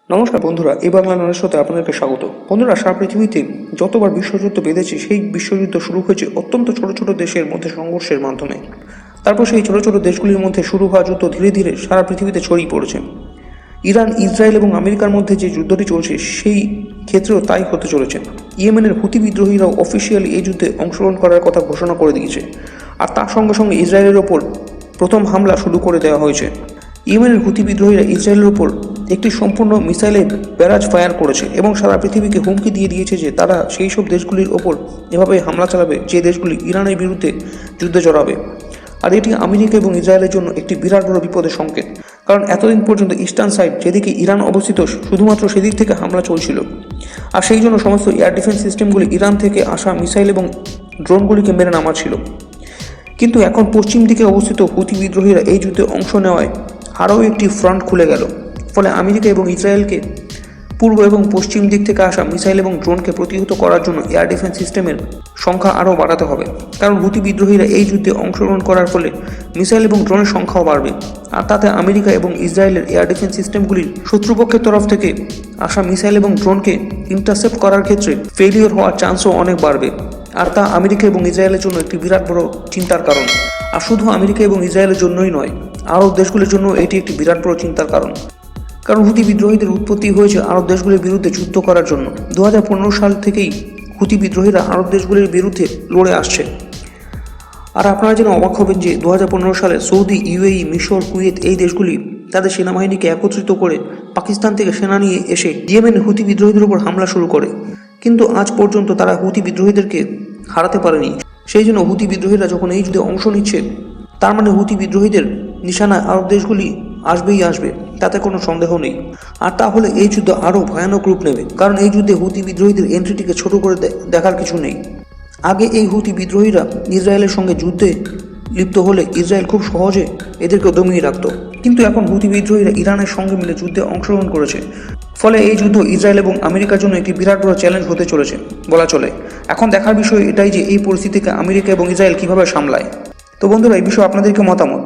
নমস্কার বন্ধুরা, এই বাংলা নলের সাথে আপনাদেরকে স্বাগত। বন্ধুরা, সারা পৃথিবীতে যতবার বিশ্বযুদ্ধ বেঁধেছে, সেই বিশ্বযুদ্ধ শুরু হয়েছে অত্যন্ত ছোট ছোট দেশের মধ্যে সংঘর্ষের মাধ্যমে। তারপর সেই ছোট ছোট দেশগুলির মধ্যে শুরু হওয়া যুদ্ধ ধীরে ধীরে সারা পৃথিবীতে ছড়িয়ে পড়েছে। ইরান, ইসরায়েল এবং আমেরিকার মধ্যে যে যুদ্ধটি চলছে, সেই ক্ষেত্রেও তাই হতে চলেছে। ইয়েমেনের হুতি বিদ্রোহীরাও অফিসিয়ালি এই যুদ্ধে অংশগ্রহণ করার কথা ঘোষণা করে দিয়েছে, আর তার সঙ্গে সঙ্গে ইসরায়েলের ওপর প্রথম হামলা শুরু করে দেওয়া হয়েছে। ইয়েমেনের হুতি বিদ্রোহীরা ইসরায়েলের ওপর একটি সম্পূর্ণ মিসাইলের ব্যারাজ ফায়ার করেছে এবং সারা পৃথিবীকে হুমকি দিয়ে দিয়েছে যে তারা সেই সব দেশগুলির ওপর এভাবে হামলা চালাবে যে দেশগুলি ইরানের বিরুদ্ধে যুদ্ধে জড়াবে। আর এটি আমেরিকা এবং ইসরায়েলের জন্য একটি বিরাট বড় বিপদের সংকেত, কারণ এতদিন পর্যন্ত ইস্টার্ন সাইড, যেদিকে ইরান অবস্থিত, শুধুমাত্র সেদিক থেকে হামলা চলছিল, আর সেই জন্য সমস্ত এয়ার ডিফেন্স সিস্টেমগুলি ইরান থেকে আসা মিসাইল এবং ড্রোনগুলিকে মেরে নামাচ্ছিল। কিন্তু এখন পশ্চিম দিকে অবস্থিত হুতি বিদ্রোহীরা এই যুদ্ধে অংশ নেওয়ায় আরও একটি ফ্রন্ট খুলে গেল। ফলে আমেরিকা এবং ইসরায়েলকে পূর্ব এবং পশ্চিম দিক থেকে আসা মিসাইল এবং ড্রোনকে প্রতিহত করার জন্য এয়ার ডিফেন্স সিস্টেমের সংখ্যা আরও বাড়াতে হবে, কারণ হুতি বিদ্রোহীরা এই যুদ্ধে অংশগ্রহণ করার ফলে মিসাইল এবং ড্রোনের সংখ্যাও বাড়বে, আর তাতে আমেরিকা এবং ইসরায়েলের এয়ার ডিফেন্স সিস্টেমগুলির শত্রুপক্ষের তরফ থেকে আসা মিসাইল এবং ড্রোনকে ইন্টারসেপ্ট করার ক্ষেত্রে ফেলিওর হওয়ার চান্সও অনেক বাড়বে, আর তা আমেরিকা এবং ইসরায়েলের জন্য একটি বিরাট বড় চিন্তার কারণ। আর শুধু আমেরিকা এবং ইসরায়েলের জন্যই নয়, আরব দেশগুলির জন্য এটি একটি বিরাট বড় চিন্তার কারণ, কারণ হুতি বিদ্রোহীদের উৎপত্তি হয়েছে আরব দেশগুলির বিরুদ্ধে যুদ্ধ করার জন্য। 2015 সাল থেকেই হুতি বিদ্রোহীরা আরব দেশগুলির বিরুদ্ধে লড়ে আসছে। আর আপনারা যেন অবাক হবেন যে 2015 সালে সৌদি, ইউএই, মিশর, কুয়েত এই দেশগুলি তাদের সেনাবাহিনীকে একত্রিত করে পাকিস্তান থেকে সেনা নিয়ে এসে ইয়েমেন হুতি বিদ্রোহীদের উপর হামলা শুরু করে, কিন্তু আজ পর্যন্ত তারা হুতি বিদ্রোহীদেরকে হারাতে পারেনি। সেই জন্য হুতি বিদ্রোহীরা যখন এই যুদ্ধে অংশ নিচ্ছে, তার মানে হুতি বিদ্রোহীদের নিশানায় আরব দেশগুলি আসবেই আসবে, তাতে কোনো সন্দেহ নেই। আর তাহলে এই যুদ্ধ আরও ভয়ানক রূপ নেবে, কারণ এই যুদ্ধে হুতি বিদ্রোহীদের এন্ট্রিটিকে ছোট করে দেখার কিছু নেই। আগে এই হুতি বিদ্রোহীরা ইসরায়েলের সঙ্গে যুদ্ধে লিপ্ত হলে ইসরায়েল খুব সহজে এদেরকে দমিয়ে রাখত, কিন্তু এখন হুতি বিদ্রোহীরা ইরানের সঙ্গে মিলে যুদ্ধে অংশগ্রহণ করেছে। ফলে এই যুদ্ধ ইসরায়েল এবং আমেরিকার জন্য একটি বিরাট বড় চ্যালেঞ্জ হতে চলেছে বলা চলে। এখন দেখার বিষয় এটাই যে এই পরিস্থিতিকে আমেরিকা এবং ইসরায়েল কীভাবে সামলায়। তো বন্ধুরা, এই বিষয়ে আপনাদেরকে মতামত